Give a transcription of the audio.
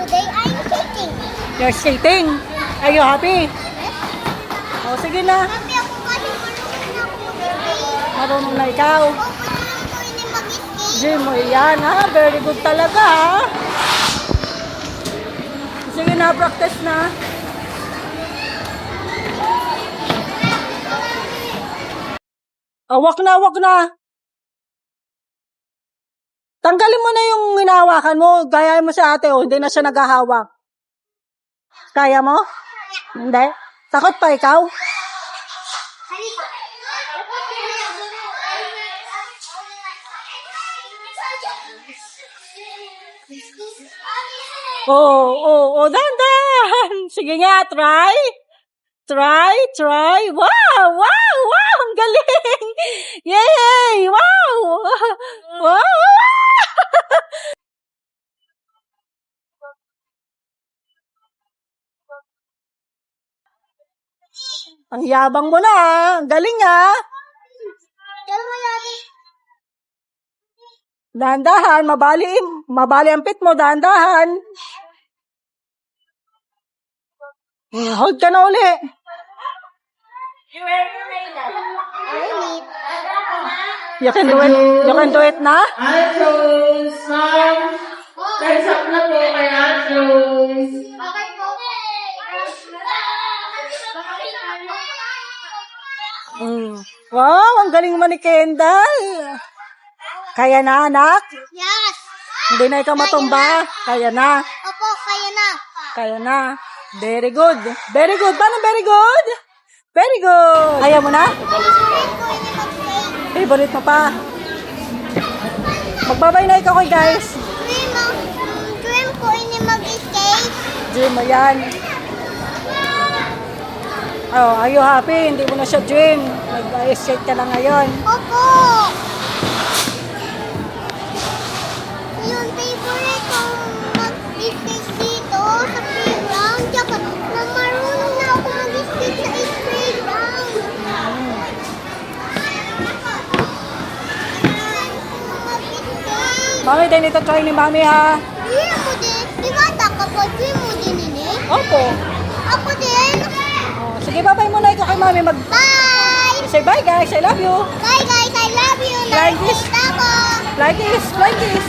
Today I'm skating. You're skating. Are you happy? O, sige na. Happy ako kasi marunong na ako mag-skate. Marunong na ikaw. O, pwede ko ini mag-skate. Jim, mo yan ha. Very good talaga ha. Sige na, practice na. Wag na, wag na. Tanggalin mo na yung hinahawakan mo. Gaya mo sa ate, hindi na siya naghahawak. Kaya mo? Hindi? Takot pa ikaw? Oo, dahan-dahan. Sige nga, try. Try. Wow! Ang galing! Yay! Wow! Wow! Ang yabang mo na, ang galing ah. Tell mo lagi. Dahan-dahan, mabali ang pit mo, dahan-dahan. Hold ka na uli. You can do it na? Atos, ma'am. Time's up na po kay Atos. Bakit po? Wow, ang galing mo ni Kendall. Kaya na, anak? Yes. Hindi na ikaw matumba. Kaya na. Opo, kaya na. Kaya na. Very good. Very good. Paano very good? Very good. Ayaw mo na? Favorite ko ini mag-skate. Favorite mo pa. Magbabay na ikaw kay guys. Dream ko ini mag-skate. Dream mo yan. Oh, are you happy? Hindi mo na siya dream. Nag-skate ka na ngayon. Opo. Yung favorite kong mag-skate dito sa playground. Tsaka na marunong na ako mag-skate sa playground. Mami, din ito try ni Mami ha. Dream mo din. Di ba taka po? Dream mo din ini? Opo. Ako din. Oh, sige, babay muna ikaw kay Mami. Bye! Say bye guys, I love you. Bye guys, I love you. Like this. Nakikita ko. Like this.